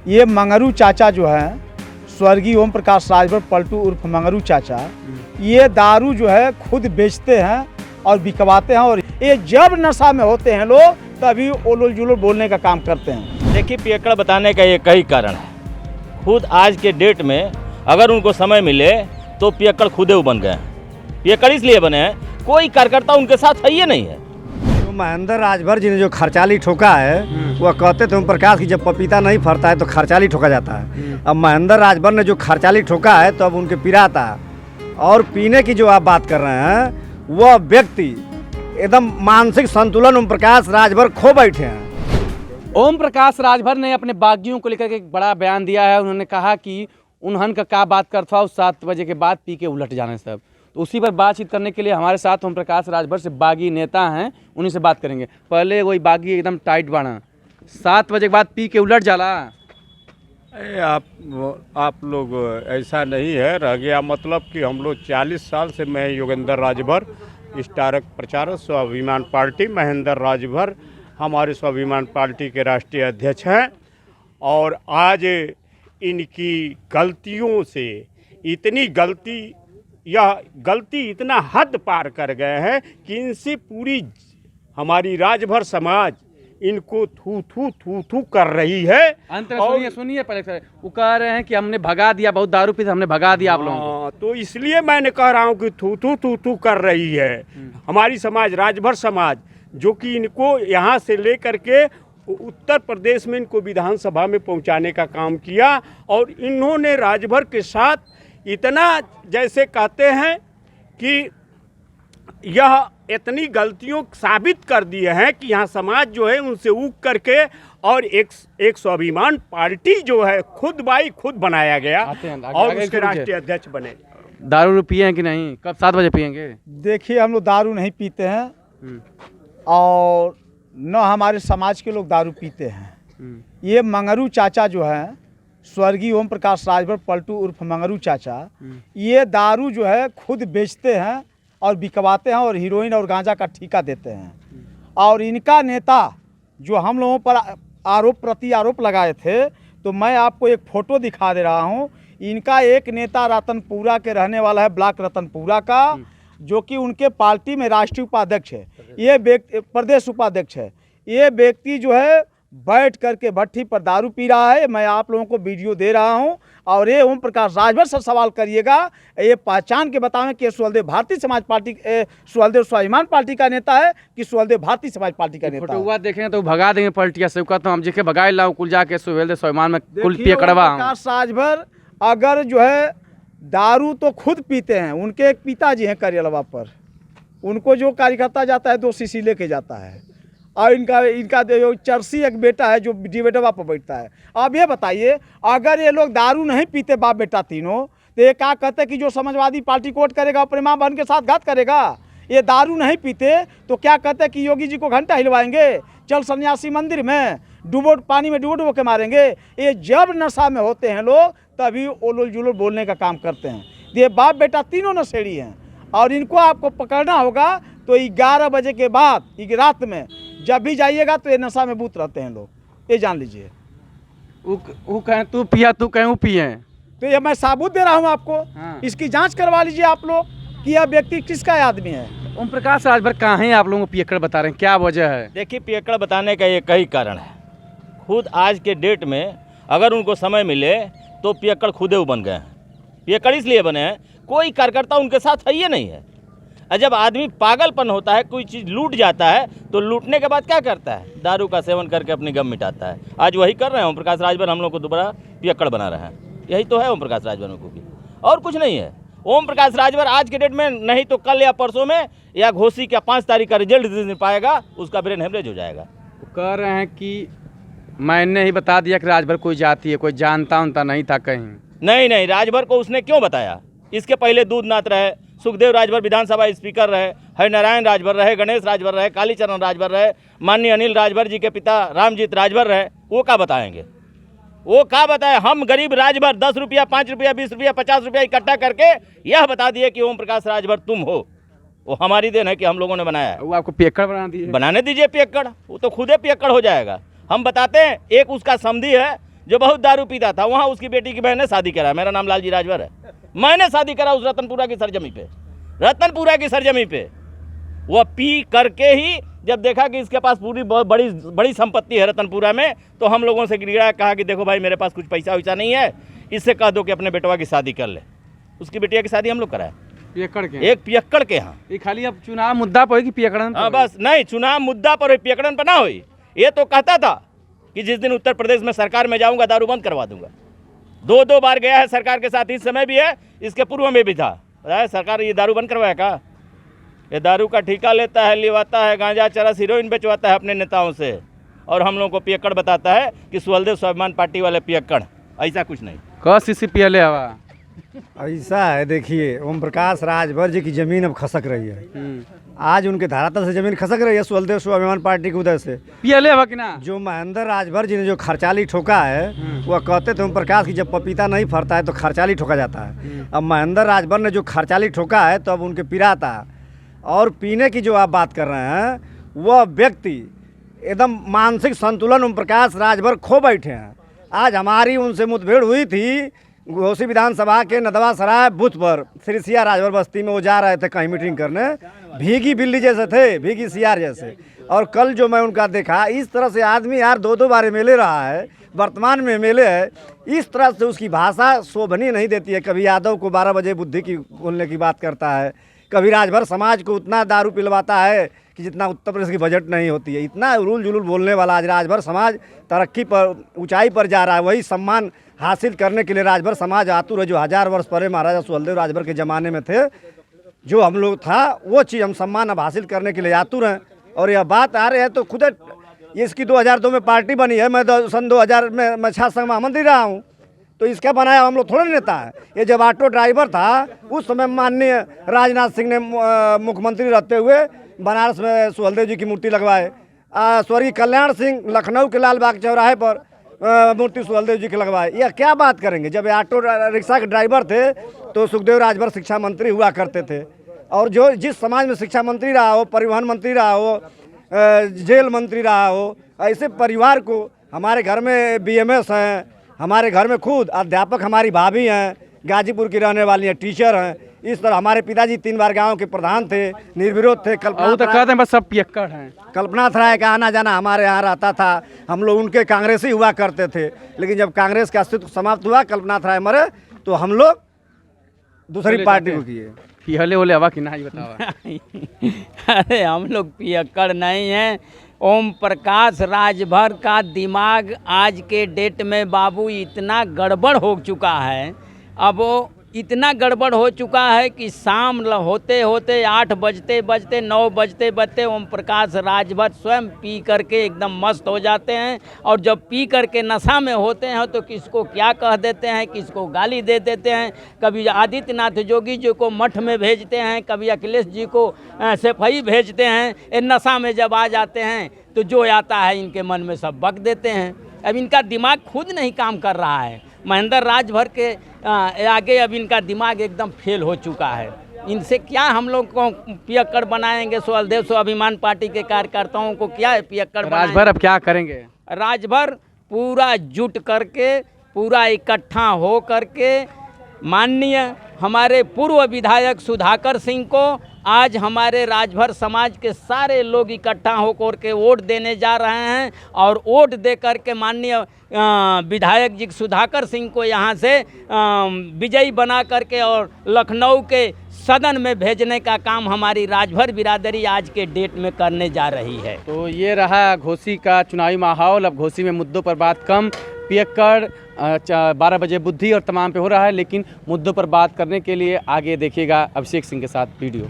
ये मंगरू चाचा जो है, स्वर्गीय ओम प्रकाश राजभर पलटू उर्फ मंगरू चाचा, ये दारू जो है खुद बेचते हैं और बिकवाते हैं। और ये जब नशा में होते हैं लोग तभी ओलोल जुलोल बोलने का काम करते हैं। देखिए, पियक्कड़ बताने का ये कई कारण है। खुद आज के डेट में अगर उनको समय मिले तो पियक्कड़ खुदे बन गए हैं। पियक्कड़ इसलिए बने हैं, कोई कार्यकर्ता उनके साथ है ही नहीं है। तो महेंद्र राजभर जी ने जो खर्चाली ठोका है, वह कहते थे ओम प्रकाश की जब पपीता नहीं फरता है तो खर्चाली ठोका जाता है। अब महेंद्र राजभर ने जो खर्चाली ठोका है तो अब उनके पिराता और पीने की जो आप बात कर रहे हैं, वह व्यक्ति एकदम मानसिक संतुलन ओम प्रकाश राजभर खो बैठे हैं। ओम प्रकाश राजभर ने अपने बागियों को लेकर के एक बड़ा बयान दिया है। उन्होंने कहा कि उन्हन का क्या बात करता उस 7 बजे के बाद पी के उलट जाने सब। तो उसी पर बातचीत करने के लिए हमारे साथ ओम प्रकाश राजभर से बागी नेता हैं, उन्हीं से बात करेंगे। पहले वही बागी एकदम टाइट बाना, 7 बजे के बाद पी के उलट जाला। आप लोग ऐसा नहीं है रह गया। मतलब कि हम लोग 40 साल से मैं योगेंद्र राजभर, स्टारक प्रचारक स्वाभिमान पार्टी महेंद्र राजभर हमारे स्वाभिमान पार्टी के राष्ट्रीय अध्यक्ष हैं। और आज इनकी गलतियों से इतनी गलती इतना हद पार कर गए हैं कि इनसे पूरी हमारी राजभर समाज इनको थू कर रही है। अंत में सुनिए पहले से वो कह रहे हैं कि हमने भगा दिया, बहुत दारू पी हमने भगा दिया आप लोगों को। तो इसलिए मैंने कह रहा हूँ कि थू कर रही है हमारी समाज, राजभर समाज, जो कि इनको यहाँ से लेकर के उत्तर प्रदेश में इनको विधानसभा में पहुँचाने का काम किया। और इन्होंने राजभर के साथ इतना, जैसे कहते हैं कि यह इतनी गलतियों साबित कर दिए हैं कि यहाँ समाज जो है उनसे ऊब करके और एक स्वाभिमान पार्टी जो है खुद बनाया गया और उसके राष्ट्रीय अध्यक्ष बने। दारू पिए हैं कि नहीं? कब 7 बजे पिएंगे? देखिए, हम लोग दारू नहीं पीते हैं और न हमारे समाज के लोग दारू पीते हैं। ये मंगरू चाचा जो है, स्वर्गीय ओम प्रकाश राजभर पलटू उर्फ मंगरू चाचा, ये दारू जो है खुद बेचते हैं और बिकवाते हैं और हीरोइन और गांजा का ठेका देते हैं। और इनका नेता जो हम लोगों पर प्रति आरोप लगाए थे, तो मैं आपको एक फ़ोटो दिखा दे रहा हूं। इनका एक नेता रतनपुरा के रहने वाला है, ब्लॉक रतनपुरा का, जो कि उनके पार्टी में राष्ट्रीय उपाध्यक्ष है, ये व्यक्ति प्रदेश उपाध्यक्ष है। ये व्यक्ति जो है बैठ करके भट्टी पर दारू पी रहा है। मैं आप लोगों को वीडियो दे रहा हूं। और ये ओम प्रकाश राजभर से सवाल करिएगा, ये पहचान के बताएं कि सुहलदेव भारतीय समाज पार्टी, सुहलदेव स्वाभिमान पार्टी का नेता है कि सुहलदेव भारतीय समाज पार्टी का नेता है। हुआ देखेंगे तो भगा देंगे पलटिया से। कहता हूं हम जेके भगा लाऊं कुल जाके सुहलदेव स्वाभिमान में कुल पिए कड़वा। प्रकाश राजभर अगर जो है दारू तो खुद पीते हैं, उनके एक पिताजी हैं करियलवा पर, उनको जो कार्यकर्ता जाता है 2 शीशी लेके जाता है। और इनका जो चरसी एक बेटा है जो डिबेटवा पर बैठता है। अब ये बताइए, अगर ये लोग दारू नहीं पीते बाप बेटा तीनों, तो ये क्या कहते कि जो समाजवादी पार्टी को वोट करेगा अपने माँ बहन के साथ घात करेगा? ये दारू नहीं पीते तो क्या कहते कि योगी जी को घंटा हिलवाएंगे, चल सन्यासी मंदिर में पानी में डुबो के मारेंगे? ये जब नशा में होते हैं लोग तभी ओलोल जुलोल बोलने का काम करते हैं। ये बाप बेटा तीनों नशेड़ी हैं और इनको आपको पकड़ना होगा तो 11 बजे के बाद रात में जब भी जाइएगा तो ये नशा में बूत रहते हैं लोग, ये जान लीजिए। वो कहें तू पिया, तू कहें वो पिए, तो ये मैं साबुत दे रहा हूँ आपको। इसकी जांच करवा लीजिए आप लोग कि यह व्यक्ति किसका आदमी है। ओम प्रकाश राजभर कहाँ हैं? आप लोगों को पियक्कड़ बता रहे हैं, क्या वजह है? देखिए, पियक्कड़ बताने का ये कई कारण है। खुद आज के डेट में अगर उनको समय मिले तो पियक्कड़ खुदे बन गए हैं। पियक्कड़ इसलिए बने हैं, कोई कार्यकर्ता उनके साथ है ही नहीं है। और जब आदमी पागलपन होता है, कोई चीज़ लूट जाता है, तो लूटने के बाद क्या करता है? दारू का सेवन करके अपनी गम मिटाता है। आज वही कर रहे हैं ओम प्रकाश राजभर, हम लोग को दोबारा पियक्कड़ बना रहे हैं। यही तो है ओम प्रकाश राजभर को भी, और कुछ नहीं है। ओम प्रकाश राजभर आज के डेट में नहीं तो कल या परसों में या घोसी का 5 तारीख का रिजल्ट जिस दिन पाएगा उसका ब्रेन हेमरेज हो जाएगा। वो कह रहे हैं कि मैंने ही बता दिया कि राजभर कोई जाति है, कोई जानता उनता नहीं था कहीं। नहीं, राजभर को उसने क्यों बताया? इसके पहले दूधनाथ रहे, सुखदेव राजभर विधानसभा स्पीकर रहे, हरिनारायण राजभर रहे, गणेश राजभर रहे, कालीचरण राजभर रहे, माननीय अनिल राजभर जी के पिता रामजीत राजभर रहे। वो क्या बताएंगे? वो क्या बताए? हम गरीब राजभर 10 रुपया, 5 रुपया, 20 रुपया, 50 रुपया इकट्ठा करके यह बता दिए कि ओम प्रकाश राजभर तुम हो। वो हमारी देन है कि हम लोगों ने बनाया है। वो आपको पियक्कड़ बना दिए? बनाने दीजिए पियक्कड़, वो तो खुदे पियक्कड़ हो जाएगा। हम बताते हैं, एक उसका समधी है जो बहुत दारू पीता था, वहाँ उसकी बेटी की बहन ने शादी करा। मेरा नाम लालजी राजभर है, मैंने शादी करा उस रतनपुरा की सरजमी पे, रतनपुरा की सरजमी पे। वह पी करके ही जब देखा कि इसके पास पूरी बहुत बड़ी बड़ी संपत्ति है रतनपुरा में, तो हम लोगों से गिरा, कहा कि देखो भाई मेरे पास कुछ पैसा वैसा नहीं है, इससे कह दो कि अपने बेटवा की शादी कर ले। उसकी बेटिया की शादी हम लोग कराए, पियक्कड़ के एक पियक्कड़ के यहाँ। ये खाली अब चुनाव मुद्दा पर होगी पियक्कड़न हाँ बस, नहीं चुनाव मुद्दा पर पियक्कड़न पर ना हुई। ये तो कहता था कि जिस दिन उत्तर प्रदेश में सरकार में जाऊंगा दारू बंद करवा दूंगा। 2 बार गया है सरकार के साथ, इस समय भी है, इसके पूर्व में भी था। बताया सरकार ये दारू बंद करवाया का? ये दारू का ठेका लेता है, लिवाता है, गांजा चरस हीरोइन बेचवाता है अपने नेताओं से, और हम लोगों को पियक्कड़ बताता है कि सुहलदेव स्वाभिमान पार्टी वाले पियक्कड़। ऐसा कुछ नहीं। CCPL हवा ऐसा है, देखिए ओम प्रकाश राजभर जी की ज़मीन अब खसक रही है। आज उनके धरातल से ज़मीन खसक रही है सुहलदेव स्वाभिमान पार्टी की उदय से। PL हवा कि ना? जो महेंद्र राजभर जी ने जो खर्चाली ठोका है, वह कहते थे ओम प्रकाश की जब पपीता नहीं फरता है तो खर्चाली ठोका जाता है। अब महेंद्र राजभर ने जो खर्चाली ठोका है तो अब उनके पिराता। और पीने की जो आप बात कर रहे हैं, वह व्यक्ति एकदम मानसिक संतुलन ओम प्रकाश राजभर खो बैठे हैं। आज हमारी उनसे मुठभेड़ हुई थी घोसी विधानसभा के नदवा सराय बूथ पर, श्री सिया राजभर बस्ती में वो जा रहे थे कहीं मीटिंग करने, भीगी बिल्ली जैसे थे, भीगी सियार जैसे। और कल जो मैं उनका देखा, इस तरह से आदमी यार 2 बार एमएलए रहा है, वर्तमान में एमएलए है, इस तरह से उसकी भाषा शोभनीय नहीं देती है। कभी यादव को 12 बजे बुद्धि की बोलने की बात करता है, कभी राजभर समाज को उतना दारू पिलवाता है कि जितना उत्तर प्रदेश की बजट नहीं होती है। इतना उलूल जुलूल बोलने वाला आज राजभर समाज तरक्की पर, ऊंचाई पर जा रहा है। वही सम्मान हासिल करने के लिए राजभर समाज आतुर है, जो 1000 वर्ष पहले महाराजा सुहलदेव राजभर के ज़माने में थे, जो हम लोग था, वो चीज़ हम सम्मान अब हासिल करने के लिए आतुर हैं। और यह बात आ रही है तो खुद इसकी 2002 में पार्टी बनी है। मैं सन 2000 में मैं छात्र संघ महामंत्री रहा हूँ, तो इसका बनाया हम लोग थोड़ा नेता है। ये जब ऑटो ड्राइवर था उस समय माननीय राजनाथ सिंह ने मुख्यमंत्री रहते हुए बनारस में सुहलदेव जी की मूर्ति लगवाए। स्वर्गीय कल्याण सिंह लखनऊ के लाल बाग चौराहे पर मूर्ति सुहलदेव जी की लगवाए। यह क्या बात करेंगे? जब ऑटो रिक्शा के ड्राइवर थे तो सुखदेव राजभर शिक्षा मंत्री हुआ करते थे। और जो जिस समाज में शिक्षा मंत्री रहा हो, परिवहन मंत्री रहा हो, जेल मंत्री रहा हो, ऐसे परिवार को, हमारे घर में BMS हैं, हमारे घर में खुद अध्यापक हमारी भाभी हैं, गाजीपुर की रहने वाली हैं, टीचर हैं। इस तरह हमारे पिताजी 3 बार गांव के प्रधान थे, निर्विरोध थे। तो कहते हैं बस सब पियक्कड़ हैं। कल्पनाथ राय का आना जाना हमारे यहाँ रहता था, हम लोग उनके कांग्रेसी हुआ करते थे। लेकिन जब कांग्रेस का अस्तित्व समाप्त हुआ, कल्पनाथ राय मरे, तो हम लोग दूसरी पार्टी को किए। पियले होले हवा कि ना, ये बताओ। अरे हम लोग पियक्कड़ नहीं हैं। ओम प्रकाश राजभर का दिमाग आज के डेट में बाबू इतना गड़बड़ हो चुका है, अब वो इतना गड़बड़ हो चुका है कि शाम होते होते 8 बजते बजते 9 बजते बजते ओम प्रकाश राजभर स्वयं पी करके एकदम मस्त हो जाते हैं। और जब पी करके नशा में होते हैं तो किसको क्या कह देते हैं, किसको गाली दे देते हैं। कभी आदित्यनाथ जोगी जी को मठ में भेजते हैं, कभी अखिलेश जी को सफाई भेजते हैं। ये नशा में जब आ जाते हैं तो जो आता है इनके मन में सब बक देते हैं। अब इनका दिमाग खुद नहीं काम कर रहा है। महेंद्र राजभर के आगे अब इनका दिमाग एकदम फेल हो चुका है। इनसे क्या हम लोग को पियक्कड़ बनाएंगे? सुहलदेव स्वाभिमान पार्टी के कार्यकर्ताओं को क्या है पियक्कड़ बनाएंगे? राजभर अब क्या करेंगे? राजभर पूरा जुट करके, पूरा इकट्ठा हो करके माननीय हमारे पूर्व विधायक सुधाकर सिंह को आज हमारे राजभर समाज के सारे लोग इकट्ठा होकर के वोट देने जा रहे हैं। और वोट दे करके माननीय विधायक जी सुधाकर सिंह को यहाँ से विजयी बना करके और लखनऊ के सदन में भेजने का काम हमारी राजभर बिरादरी आज के डेट में करने जा रही है। तो ये रहा घोसी का चुनावी माहौल। अब घोसी में मुद्दों पर बात कम, पियक्कड़ 12 बजे बुद्धि और तमाम पे हो रहा है, लेकिन मुद्दों पर बात करने के लिए आगे देखिएगा अभिषेक सिंह के साथ वीडियो।